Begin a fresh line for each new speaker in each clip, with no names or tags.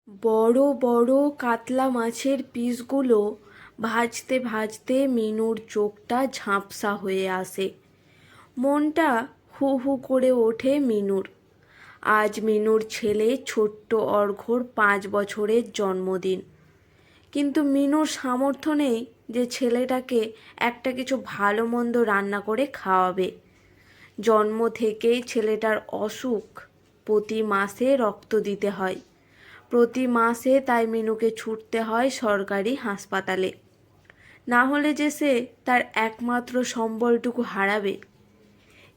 বড় বড় কাতলা মাছের পিসগুলো ভাজতে ভাজতে মিনুর চোখটা ঝাঁপসা হয়ে আসে। মনটা হু হু করে ওঠে মিনুর। আজ মিনুর ছেলে ছোট্ট অর্ঘ্যর 5 বছরের জন্মদিন, কিন্তু মিনুর সামর্থ্য নেই যে ছেলেটাকে একটা কিছু ভালো মন্দ রান্না করে খাওয়াবে। জন্ম থেকেই ছেলেটার অসুখ, প্রতি মাসে রক্ত দিতে হয়। প্রতি মাসে তাই মিনুকে ছুটতে হয় সরকারি হাসপাতালে, না হলে যে সে তার একমাত্র সম্বলটুকু হারাবে।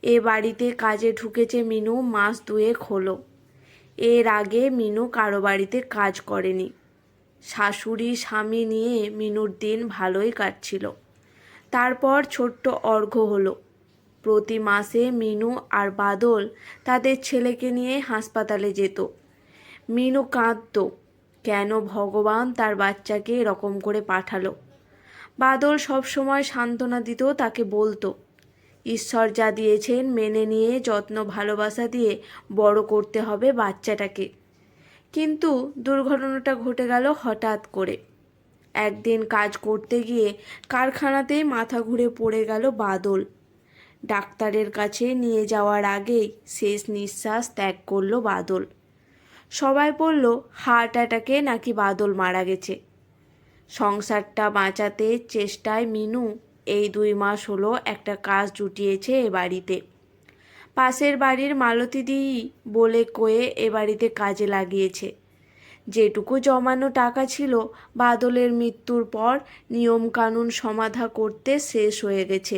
এ বাড়িতে কাজে ঢুকেছে মিনু মাস 2 হলো। এর আগে মিনু কারো বাড়িতে কাজ করেনি। শাশুড়ি স্বামী নিয়ে মিনুর দিন ভালোই কাটছিল। তারপর ছোট্ট অর্ঘ্য হলো। প্রতি মাসে মিনু আর বাদল তাদের ছেলেকে নিয়ে হাসপাতালে যেত। মিনু কাঁদত, কেন ভগবান তার বাচ্চাকে এরকম করে পাঠালো। বাদল সবসময় সান্ত্বনা দিত, তাকে বলতো ঈশ্বর যা দিয়েছেন মেনে নিয়ে যত্ন ভালোবাসা দিয়ে বড় করতে হবে বাচ্চাটাকে। কিন্তু দুর্ঘটনাটা ঘটে গেল হঠাৎ করে। একদিন কাজ করতে গিয়ে কারখানাতেই মাথা ঘুরে পড়ে গেল বাদল। ডাক্তারের কাছে নিয়ে যাওয়ার আগেই শেষ নিঃশ্বাস ত্যাগ করলো বাদল। সবাই বলল হার্ট অ্যাটাকে নাকি বাদল মারা গেছে। সংসারটা বাঁচাতে চেষ্টায় মিনু এই 2 মাস হলো একটা কাজ জুটিয়েছে এ বাড়িতে। পাশের বাড়ির মালতীদি বলে কয়ে এ বাড়িতে কাজে লাগিয়েছে। যেটুকু জমানো টাকা ছিল বাদলের মৃত্যুর পর নিয়মকানুন সমাধা করতে শেষ হয়ে গেছে।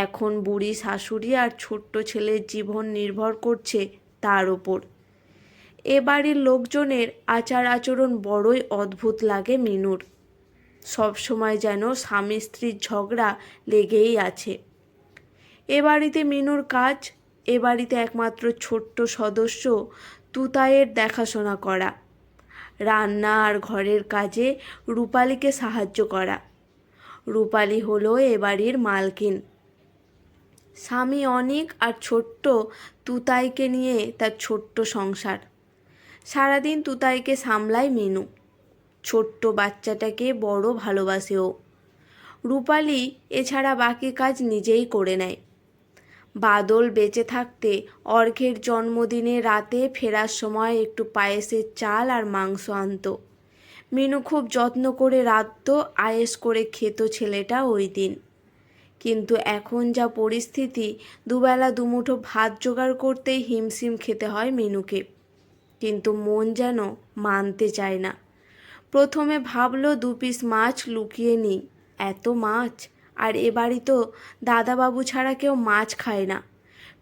এখন বুড়ি শাশুড়ি আর ছোট্ট ছেলের জীবন নির্ভর করছে তার ওপর। এ বাড়ির লোকজনের আচার আচরণ বড়ই অদ্ভুত লাগে মিনুর। সবসময় যেন স্বামী স্ত্রীর ঝগড়া লেগেই আছে। এ বাড়িতে মিনুর কাজ, এ বাড়িতে একমাত্র ছোট্ট সদস্য তুতাইয়ের দেখাশোনা করা, রান্না আর ঘরের কাজে রূপালীকে সাহায্য করা। রূপালী হলো এ বাড়ির মালকিন। স্বামী অনিক আর ছোট্ট তুতাইকে নিয়ে তার ছোট্ট সংসার। সারাদিন তুতাইকে সামলায় মিনু। ছোট্ট বাচ্চাটাকে বড় ভালোবাসে ও। রূপালী এছাড়া বাকি কাজ নিজেই করে নেয়। বাদল বেঁচে থাকতে অর্ঘ্যের জন্মদিনে রাতে ফেরার সময় একটু পায়েসের চাল আর মাংস আনত। মিনু খুব যত্ন করে রাঁধত, আয়েশ করে খেত ছেলেটা ওই দিন। কিন্তু এখন যা পরিস্থিতি, দুবেলা দুমুঠো ভাত জোগাড় করতেই হিমশিম খেতে হয় মিনুকে। কিন্তু মন যেন মানতে চায় না। প্রথমে ভাবলো 2 পিস মাছ লুকিয়ে নিই। এত মাছ, আর এ বাড়ি তো দাদাবাবু ছাড়া কেউ মাছ খায় না,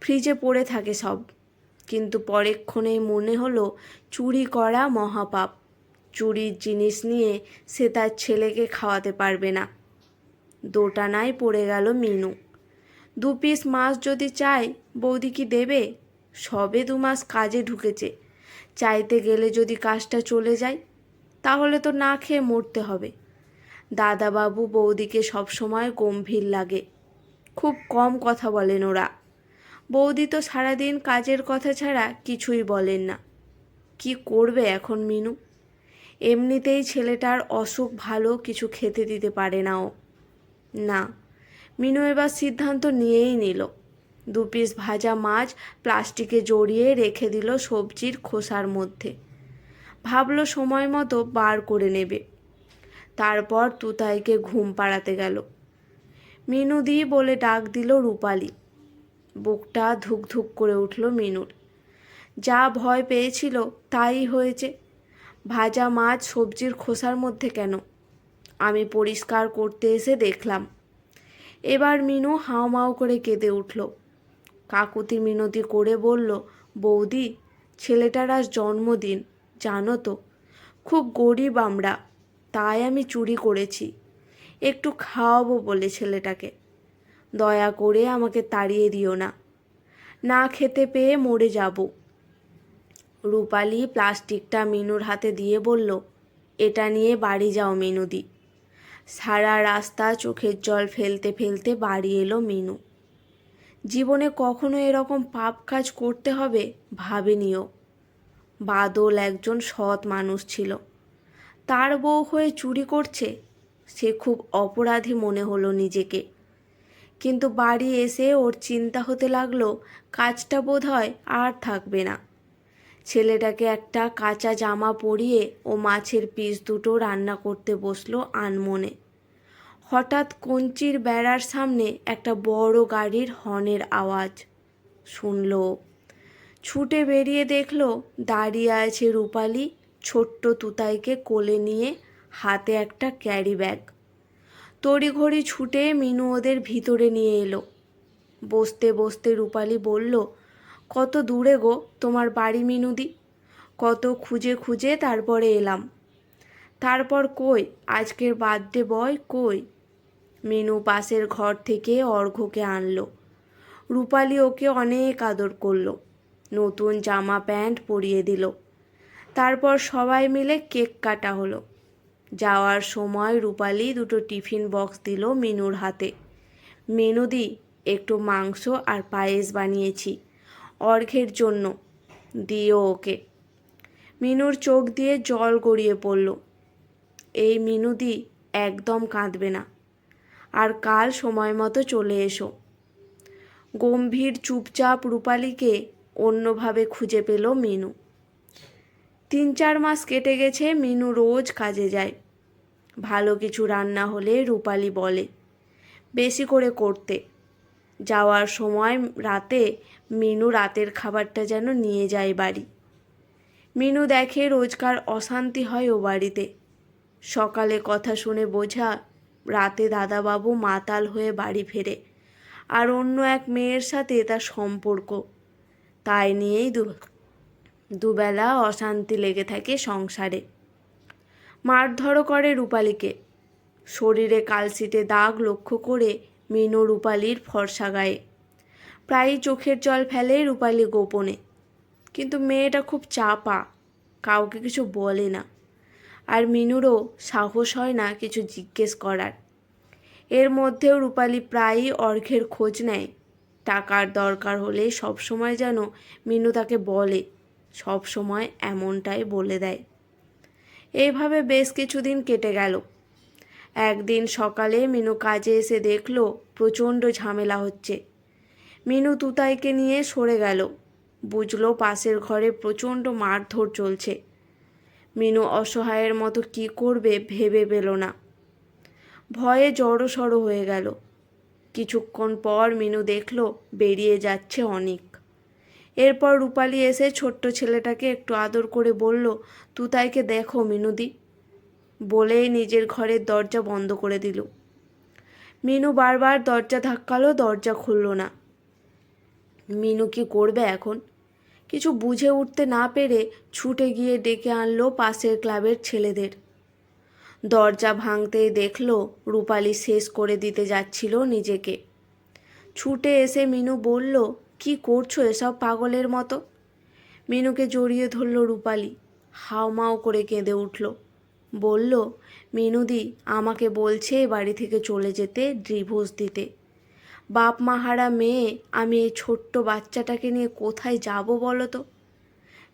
ফ্রিজে পড়ে থাকে সব। কিন্তু পরেক্ষণেই মনে হলো চুরি করা মহাপাপ। চুরির জিনিস নিয়ে সে তার ছেলেকে খাওয়াতে পারবে না। দোটানায় পড়ে গেল মিনু। 2 পিস মাছ যদি চায়, বৌদি কি দেবে? সবে 2 মাস কাজে ঢুকেছে, চাইতে গেলে যদি কাজটা চলে যায় তাহলে তো না খেয়ে মরতে হবে। দাদাবাবু বৌদিকে সবসময় গম্ভীর লাগে, খুব কম কথা বলেন ওরা। বৌদি তো সারাদিন কাজের কথা ছাড়া কিছুই বলেন না। কি করবে এখন মিনু? এমনিতেই ছেলেটার অসুখ, ভালো কিছু খেতে দিতে পারে না ও। না, মিনু এবার সিদ্ধান্ত নিয়েই নিল। 2 পিস ভাজা মাছ প্লাস্টিকে জড়িয়ে রেখে দিল সবজির খোসার মধ্যে। ভাবলো সময় মতো বার করে নেবে। তারপর তুতাইকে ঘুম পাড়াতে গেল। মিনুদি বলে ডাক দিল রূপালী। বুকটা ধুক ধুক করে উঠল মিনুর। যা ভয় পেয়েছিল তাই হয়েছে। ভাজা মাছ সবজির খোসার মধ্যে কেন? আমি পরিষ্কার করতে এসে দেখলাম। এবার মিনু হাউমাউ করে কেঁদে উঠল। কাকুতি মিনতি করে বলল, বৌদি, ছেলেটার আজ জন্মদিন, জানো তো? খুব গরিব আমরা, তাই আমি চুরি করেছি, একটু খাওয়াবো বলে ছেলেটাকে। দয়া করে আমাকে তাড়িয়ে দিও না, না খেতে পেয়ে মরে যাব। রূপালী প্লাস্টিকটা মিনুর হাতে দিয়ে বলল, এটা নিয়ে বাড়ি যাও মিনুদি। সারা রাস্তা চোখের জল ফেলতে ফেলতে বাড়ি এলো মিনু। জীবনে কখনো এরকম পাপ কাজ করতে হবে ভাবেনিও। বাদল একজন সৎ মানুষ ছিল, তার বউ হয়ে চুরি করছে। সে খুব অপরাধী মনে হলো নিজেকে। কিন্তু বাড়ি এসে ওর চিন্তা হতে লাগলো কাজটা বোধহয় আর থাকবে না। ছেলেটাকে একটা কাঁচা জামা পরিয়ে ও মাছের পিস দুটো রান্না করতে বসলো আনমনে। হঠাৎ কঞ্চির বেড়ার সামনে একটা বড় গাড়ির হর্নের আওয়াজ শুনল। ছুটে বেরিয়ে দেখলো দাঁড়িয়ে আছে রূপালী, ছোট্ট তুতাইকে কোলে নিয়ে, হাতে একটা ক্যারি ব্যাগ। তড়িঘড়ি ছুটে মিনু ওদের ভিতরে নিয়ে এলো। বসতে বসতে রূপালী বলল, কত দূরে গো তোমার বাড়ি মিনুদি? কত খুঁজে খুঁজে তারপরে এলাম। তারপর কই আজকের বার্থডে বয় কই? মিনু পাশের ঘর থেকে অর্ঘ্যকে আনলো। রূপালী ওকে অনেক আদর করলো, নতুন জামা প্যান্ট পরিয়ে দিল। তারপর সবাই মিলে কেক কাটা হলো। যাওয়ার সময় রূপালী দুটো টিফিন বক্স দিল মিনুর হাতে। মিনুদি, একটু মাংস আর পায়েস বানিয়েছি অর্ঘ্যের জন্য, দিও ওকে। মিনুর চোখ দিয়ে জল গড়িয়ে পড়ল। এই মিনুদি একদম কাঁদবে না, আর কাল সময় মতো চলে এসো। গম্ভীর চুপচাপ রূপালীকে অন্যভাবে খুঁজে পেল মিনু। 3-4 মাস কেটে গেছে। মিনু রোজ কাজে যায়। ভালো কিছু রান্না হলে রূপালী বলে বেশি করে করতে। যাওয়ার সময় রাতে মিনু রাতের খাবারটা যেন নিয়ে যায় বাড়ি। মিনু দেখে রোজকার অশান্তি হয় ও বাড়িতে। সকালে কথা শুনে বোঝা রাতে দাদাবাবু মাতাল হয়ে বাড়ি ফেরে, আর অন্য এক মেয়ের সাথে তার সম্পর্ক। তাই নিয়েই দুবেলা অশান্তি লেগে থাকে সংসারে। মারধরও করে রূপালীকে। শরীরে কালশিটে দাগ লক্ষ্য করে মিনু রূপালীর ফর্সা গায়ে প্রায়ই চোখের জল ফেলে রূপালী গোপনে। কিন্তু মেয়েটা খুব চাপা, কাউকে কিছু বলে না। আর মিনুরও সাহস হয় না কিছু জিজ্ঞেস করার। এর মধ্যেও রূপালী প্রায়ই অর্ঘ্যের খোঁজ নেয়। টাকার দরকার হলে সবসময় যেন মিনু তাকে বলে, সব সময় এমনটাই বলে দেয়। এইভাবে বেশ কিছুদিন কেটে গেল। একদিন সকালে মিনু কাজে এসে দেখলো প্রচণ্ড ঝামেলা হচ্ছে। মিনু তুতাইকে নিয়ে সরে গেল। বুঝলো পাশের ঘরে প্রচণ্ড মারধর চলছে। মিনু অসহায়ের মতো কি করবে ভেবে পেল না। ভয়ে জড়সড় হয়ে গেল। কিছুক্ষণ পর মিনু দেখলো বেরিয়ে যাচ্ছে অনিক। এরপর রূপালী এসে ছোট্ট ছেলেটাকে একটু আদর করে বলল, তুতাইকে দেখো মিনুদি, বলেই নিজের ঘরের দরজা বন্ধ করে দিল। মিনু বারবার দরজা ধাক্কালো, দরজা খুলল না। মিনু কি করবে এখন? কিছু বুঝে উঠতে না পেরে ছুটে গিয়ে ডেকে আনলো পাশের ক্লাবের ছেলেদের। দরজা ভাঙতেই দেখলো রূপালী শেষ করে দিতে যাচ্ছিল নিজেকে। ছুটে এসে মিনু বলল, কি করছো এসব পাগলের মতো? মিনুকে জড়িয়ে ধরল রূপালী। হাউমাউ করে কেঁদে উঠল। বলল, মিনুদি আমাকে বলছে বাড়ি থেকে চলে যেতে, ডিভোর্স দিতে। বাপ মা হারা মেয়ে আমি এই ছোট্ট বাচ্চাটাকে নিয়ে কোথায় যাব বলো তো?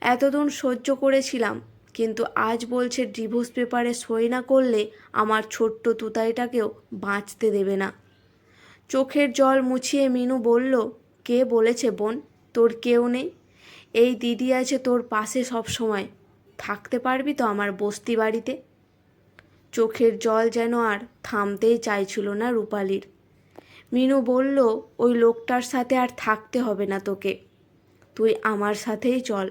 এতদিন সহ্য করেছিলাম, কিন্তু আজ বলছে ডিভোর্স পেপারে সই না করলে আমার ছোট্ট তুতাইটাকেও বাঁচতে দেবে না। চোখের জল মুছিয়ে মিনু বলল, কে বলেছে বোন তোর কেউ নেই? এই দিদি আছে তোর পাশে সব সময়। থাকতে পারবি তো আমার বস্তি বাড়িতে? চোখের জল যেন আর থামতেই চাইছিল না রূপালীর। মিনু বলল, ওই লোকটার সাথে আর থাকতে হবে না তোকে, তুই আমার সাথেই চল।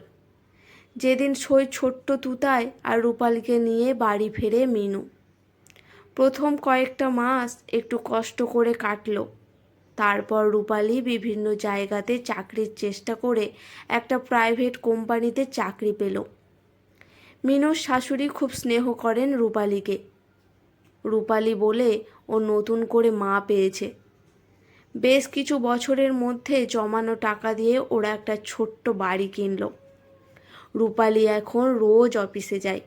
যেদিন সই ছোট্ট তুতাই আর রূপালীকে নিয়ে বাড়ি ফেরে মিনু। প্রথম কয়েকটা মাস একটু কষ্ট করে কাটলো। তারপর রূপালী বিভিন্ন জায়গাতে চাকরির চেষ্টা করে একটা প্রাইভেট কোম্পানিতে চাকরি পেল। মিনুর শাশুড়ি খুব স্নেহ করেন রূপালীকে। রূপালী বলে ও নতুন করে মা পেয়েছে। বেশ কিছু বছরের মধ্যে জমানো টাকা দিয়ে ওরা একটা ছোট্ট বাড়ি কিনল। রূপালী এখন রোজ অফিসে যায়।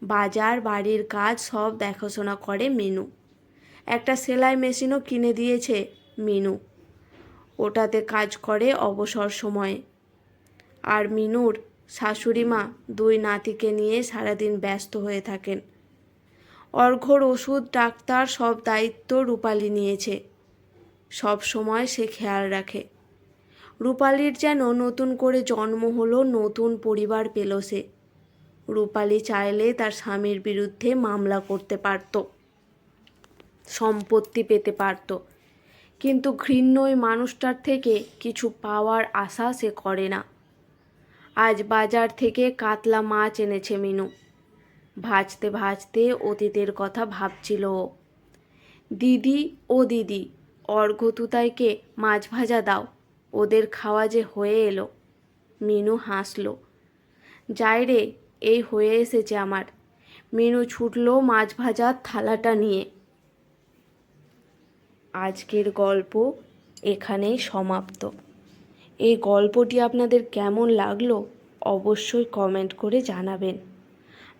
বাজার বাড়ির কাজ সব দেখাশোনা করে মিনু। একটা সেলাই মেশিনও কিনে দিয়েছে মিনু, ওটাতে কাজ করে অবসর সময়ে। আর মিনুর শাশুড়ি মা দুই নাতিকে নিয়ে সারাদিন ব্যস্ত হয়ে থাকেন। অর্ঘ্যর ওষুধ, ডাক্তার সব দায়িত্ব রূপালী নিয়েছে। সব সময় সে খেয়াল রাখে। রূপালীর যেন নতুন করে জন্ম হলো, নতুন পরিবার পেল সে। রূপালী চাইলে তার স্বামীর বিরুদ্ধে মামলা করতে পারত, সম্পত্তি পেতে পারত, কিন্তু ঘৃণ্য ওই মানুষটার থেকে কিছু পাওয়ার আশা সে করে না। আজ বাজার থেকে কাতলা মাছ এনেছে মিনু। ভাজতে ভাজতে অতীতের কথা ভাবছিল ও। দিদি, ও দিদি, অর্ঘ্য তুতাইকে মাছ ভাজা দাও, ওদের খাওয়া যে হয়ে এলো। মিনু হাসল। যাই রে, এই হয়ে এসেছে আমার। মিনু ছুটল মাছ ভাজার থালাটা নিয়ে। আজকের গল্প এখানেই সমাপ্ত। এই গল্পটি আপনাদের কেমন লাগলো অবশ্যই কমেন্ট করে জানাবেন।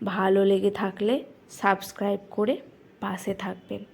ভালো লেগে থাকলে সাবস্ক্রাইব করে পাশে থাকবেন।